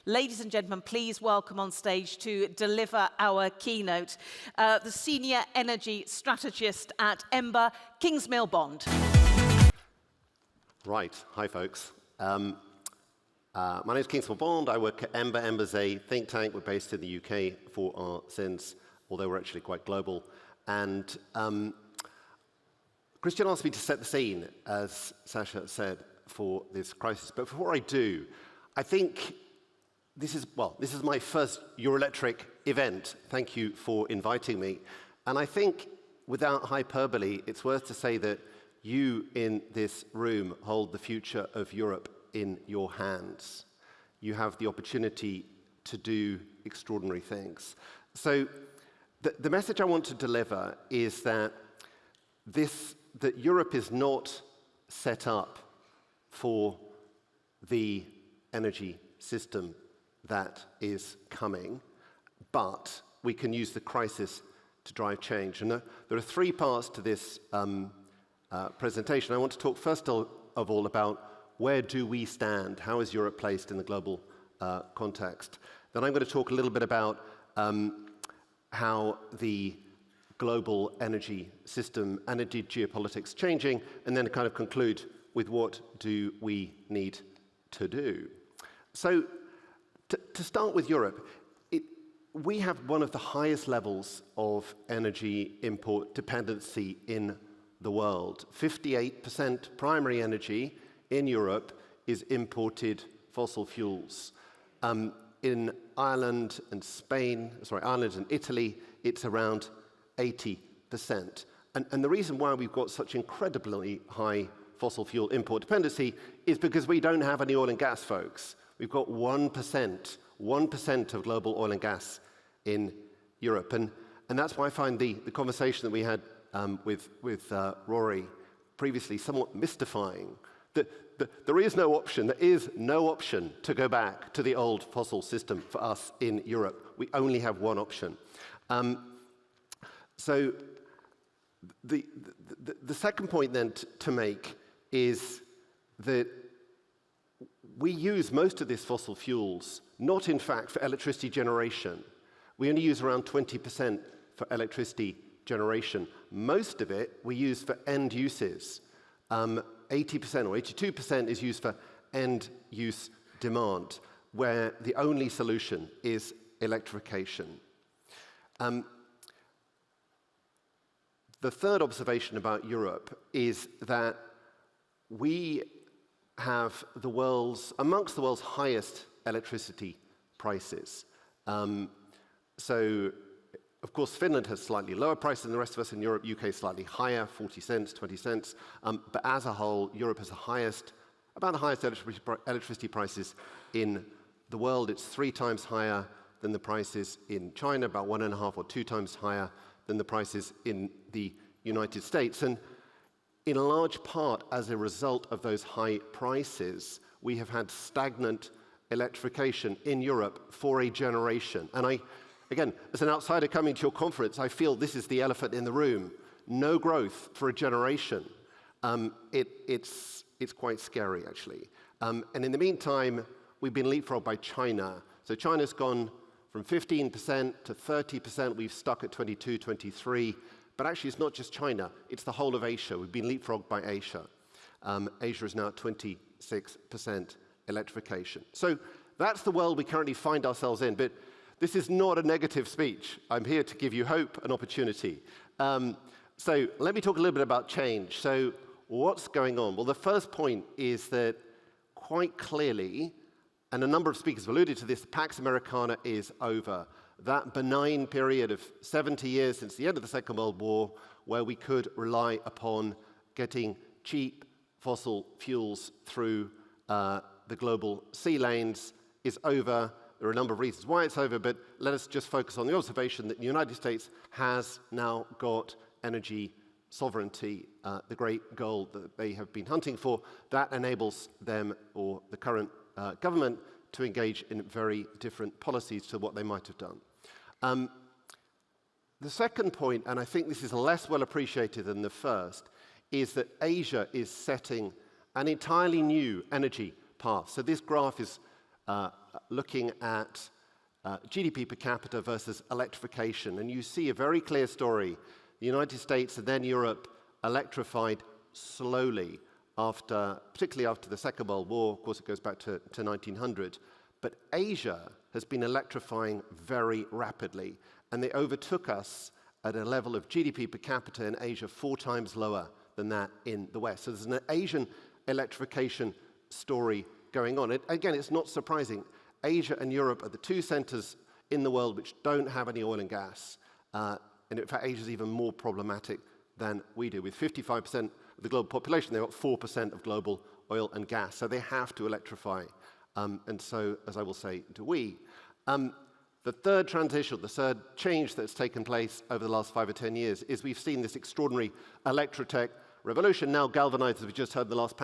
Ladies and gentlemen, please welcome on stage to deliver our keynote, the Senior Energy Strategist at Ember, Kingsmill Bond. Right. Hi, folks. My name is Kingsmill Bond. I work at Ember. Ember's a think tank. We're based in the UK for our sins, although we're actually quite global. And Christian asked me to set the scene, as Sasha said, for this crisis. But before I do, I think this is my first Electric event. Thank you for inviting me. And I think, without hyperbole, it's worth to say that you in this room hold the future of Europe in your hands. You have the opportunity to do extraordinary things. So the message I want to deliver is that Europe is not set up for the energy system that is coming, but we can use the crisis to drive change. And there are three parts to this presentation. I want to talk first of all about where do we stand, how is Europe placed in the global context. Then I'm going to talk a little bit about how the global energy system and indeed geopolitics changing, and then kind of conclude with what do we need to do. So to start with Europe, we have one of the highest levels of energy import dependency in the world. 58% primary energy in Europe is imported fossil fuels. In Ireland and Italy, it's around 80%. And the reason why we've got such incredibly high fossil fuel import dependency is because we don't have any oil and gas, folks. We've got 1% of global oil and gas in Europe. And that's why I find the conversation that we had with Rory previously somewhat mystifying. That there is no option to go back to the old fossil system for us in Europe. We only have one option. So the second point then to make is that we use most of these fossil fuels not in fact for electricity generation. We only use around 20% for electricity generation. Most of it we use for end uses. 80% or 82% is used for end use demand, where the only solution is electrification. The third observation about Europe is that we have amongst the world's highest electricity prices. So, of course, Finland has slightly lower prices than the rest of us in Europe. UK slightly higher, 40 cents, 20 cents. But as a whole, Europe has about the highest electricity prices in the world. It's 3 times higher than the prices in China, about 1.5 or 2 times higher than the prices in the United States. And in large part, as a result of those high prices, we have had stagnant electrification in Europe for a generation. And again, as an outsider coming to your conference, I feel this is the elephant in the room. No growth for a generation. It's quite scary, actually. And in the meantime, we've been leapfrogged by China. So China's gone from 15% to 30%. We've stuck at 22, 23. But actually, it's not just China. It's the whole of Asia. We've been leapfrogged by Asia. Asia is now at 26% electrification. So that's the world we currently find ourselves in. But this is not a negative speech. I'm here to give you hope and opportunity. So let me talk a little bit about change. So what's going on? Well, the first point is that quite clearly, and a number of speakers have alluded to this, Pax Americana is over. That benign period of 70 years since the end of the Second World War, where we could rely upon getting cheap fossil fuels through the global sea lanes, is over. There are a number of reasons why it's over, but let us just focus on the observation that the United States has now got energy sovereignty, the great goal that they have been hunting for. That enables them, or the current government, to engage in very different policies to what they might have done. The second point, and I think this is less well appreciated than the first, is that Asia is setting an entirely new energy path. So this graph is looking at GDP per capita versus electrification. And you see a very clear story. The United States and then Europe electrified slowly, particularly after the Second World War. Of course, it goes back to 1900. But Asia has been electrifying very rapidly, and they overtook us at a level of GDP per capita in Asia 4 times lower than that in the West. So there's an Asian electrification story going on. Again, it's not surprising. Asia and Europe are the 2 centers in the world which don't have any oil and gas. And in fact, Asia is even more problematic than we do. With 55% of the global population, they've got 4% of global oil and gas. So they have to electrify. And so, as I will say, do we. The third transition, the third change that's taken place over the last 5 or 10 years is we've seen this extraordinary Electro-tech revolution, now galvanized, as we just heard in the last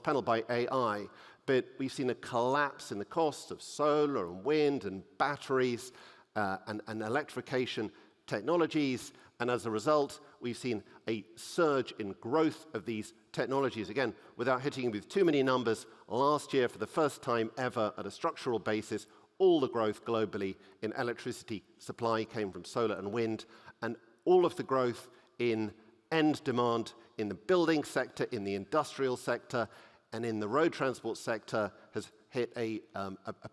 panel, by AI. But we've seen a collapse in the costs of solar and wind and batteries and electrification technologies. And as a result, we've seen a surge in growth of these technologies. Again, without hitting you with too many numbers, last year, for the first time ever at a structural basis, all the growth globally in electricity supply came from solar and wind, and all of the growth in end demand in the building sector, in the industrial sector, and in the road transport sector has hit a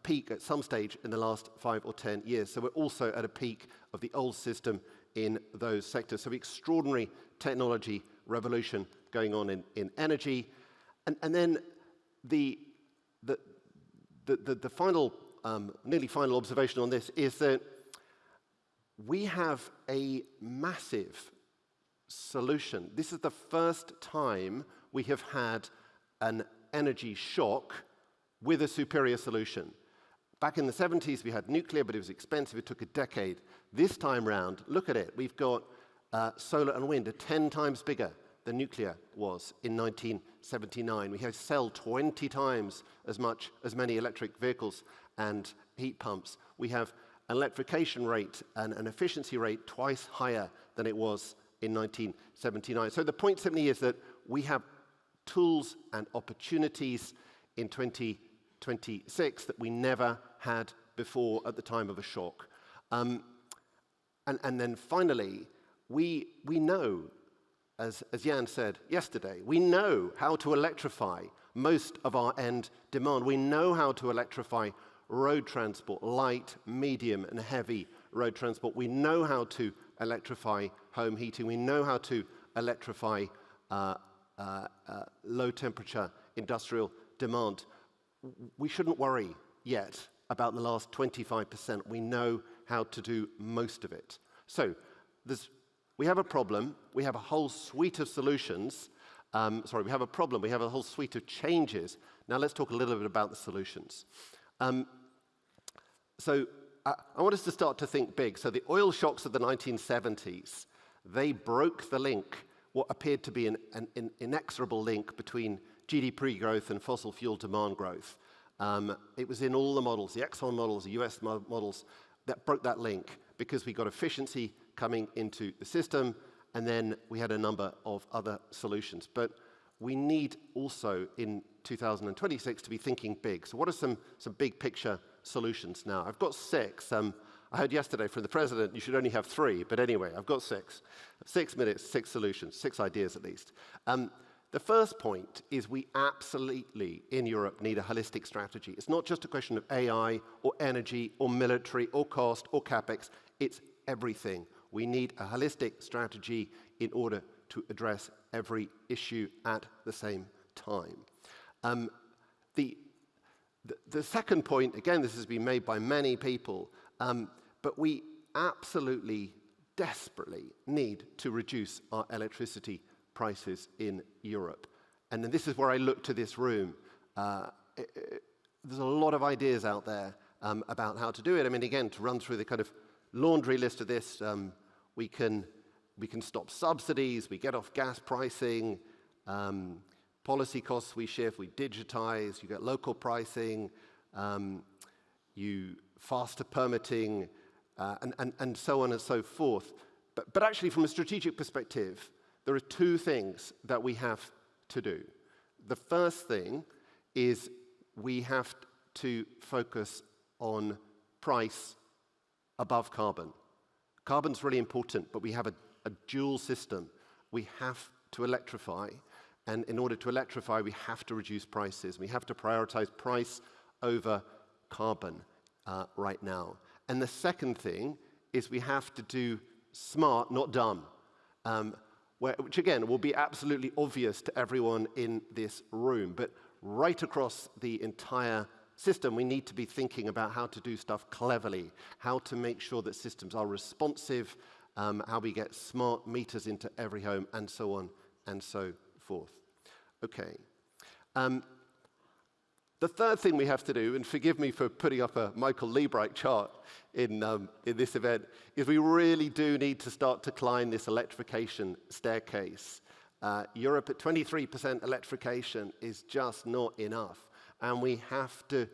peak at some stage in the last 5 or 10 years. So we're also at a peak of the old system in those sectors. So extraordinary technology revolution going on in energy. And then the final, nearly final observation on this is that we have a massive solution. This is the first time we have had an energy shock with a superior solution. Back in the 70s, we had nuclear, but it was expensive. It took a decade. This time round, look at it. We've got solar and wind are 10 times bigger than nuclear was in 1979. We have sell 20 times as many electric vehicles and heat pumps. We have an electrification rate and an efficiency rate twice higher than it was in 1979. So the point simply is that we have tools and opportunities in 2026 that we never had before at the time of a shock. And then finally, we know, as Jan said yesterday, we know how to electrify most of our end demand. We know how to electrify road transport, light, medium, and heavy road transport. We know how to electrify home heating. We know how to electrify low-temperature industrial demand. We shouldn't worry yet about the last 25%. We know how to do most of it. So we have a problem. We have a whole suite of solutions. We have a problem. We have a whole suite of changes. Now let's talk a little bit about the solutions. So I want us to start to think big. So the oil shocks of the 1970s, they broke the link, what appeared to be an inexorable link between GDP growth and fossil fuel demand growth. It was in all the models, the Exxon models, the US models, that broke that link because we got efficiency coming into the system, and then we had a number of other solutions. But we need also in 2026 to be thinking big. So what are some big picture solutions now? I've got 6. I heard yesterday from the president you should only have 3, but anyway, I've got 6. 6 minutes, 6 solutions, 6 ideas at least. The first point is we absolutely, in Europe, need a holistic strategy. It's not just a question of AI or energy or military or cost or capex. It's everything. We need a holistic strategy in order to address every issue at the same time. The second point, again, this has been made by many people, but we absolutely, desperately need to reduce our electricity prices in Europe. And then this is where I look to this room. There's a lot of ideas out there about how to do it. I mean, again, to run through the kind of laundry list of this, we can stop subsidies, we get off gas pricing, policy costs we shift, we digitize, you get local pricing, you faster permitting, and so on and so forth. But actually, from a strategic perspective, there are 2 things that we have to do. The first thing is we have to focus on price above carbon. Carbon's really important, but we have a dual system. We have to electrify, and in order to electrify, we have to reduce prices. We have to prioritize price over carbon right now. And the second thing is we have to do smart, not dumb, which again will be absolutely obvious to everyone in this room. But right across the entire system, we need to be thinking about how to do stuff cleverly, how to make sure that systems are responsive, how we get smart meters into every home, and so on and so forth. Okay. The third thing we have to do, and forgive me for putting up a Michael Liebrecht chart in this event, is we really do need to start to climb this electrification staircase. Europe at 23% electrification is just not enough, and we have to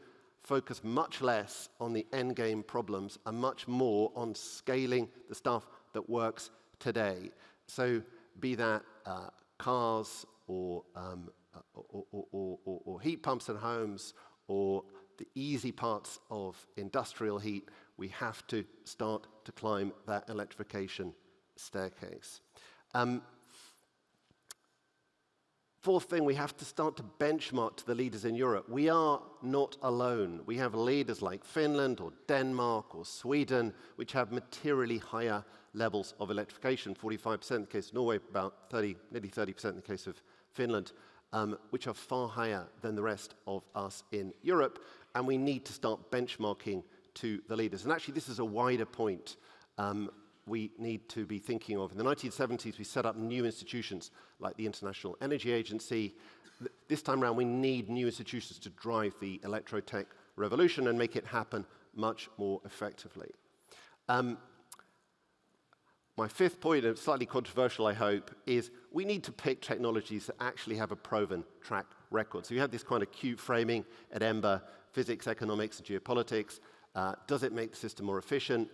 focus much less on the endgame problems and much more on scaling the stuff that works today. So be that cars or heat pumps in homes, or the easy parts of industrial heat, we have to start to climb that electrification staircase. Fourth thing, we have to start to benchmark to the leaders in Europe. We are not alone. We have leaders like Finland or Denmark or Sweden, which have materially higher levels of electrification, 45% in the case of Norway, about nearly 30% in the case of Finland, which are far higher than the rest of us in Europe, and we need to start benchmarking to the leaders. And actually, this is a wider point we need to be thinking of. In the 1970s, we set up new institutions like the International Energy Agency. This time around, we need new institutions to drive the Electro-tech revolution and make it happen much more effectively. My fifth point, and slightly controversial, I hope, is we need to pick technologies that actually have a proven track record. So you have this kind of cute framing at Ember, physics, economics, and geopolitics. Does it make the system more efficient?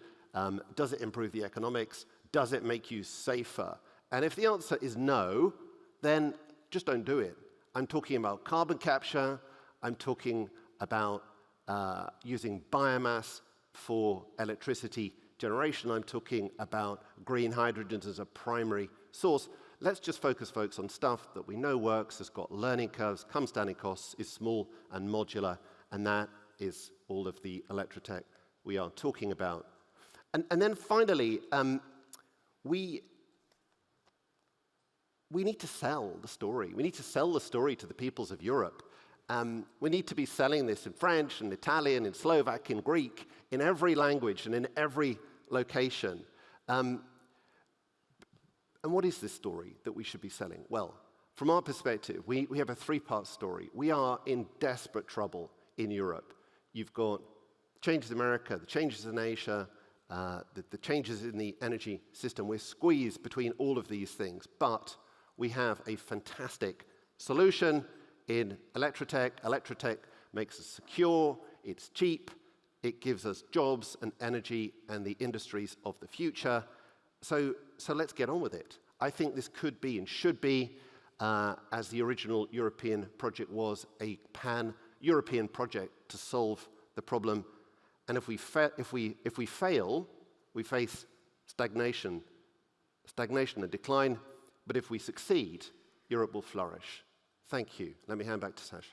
Does it improve the economics? Does it make you safer? And if the answer is no, then just don't do it. I'm talking about carbon capture. I'm talking about using biomass for electricity generation. I'm talking about green hydrogen as a primary source. Let's just focus, folks, on stuff that we know works, has got learning curves, comes down in costs, is small and modular, and that is all of the Electro-tech we are talking about. And then finally, we need to sell the story. We need to sell the story to the peoples of Europe. We need to be selling this in French and Italian, in Slovak, in Greek, in every language and in every location. And what is this story that we should be selling? Well, from our perspective, we have a three-part story. We are in desperate trouble in Europe. You've got changes in America, the changes in Asia, the changes in the energy system. We're squeezed between all of these things, but we have a fantastic solution in Electro-tech. Electro-tech makes us secure, it's cheap, it gives us jobs and energy and the industries of the future. So let's get on with it. I think this could be and should be, as the original European project was, a pan-European project to solve the problem. And if we fail, we face stagnation and decline. But if we succeed, Europe will flourish. Thank you. Let me hand back to Sash.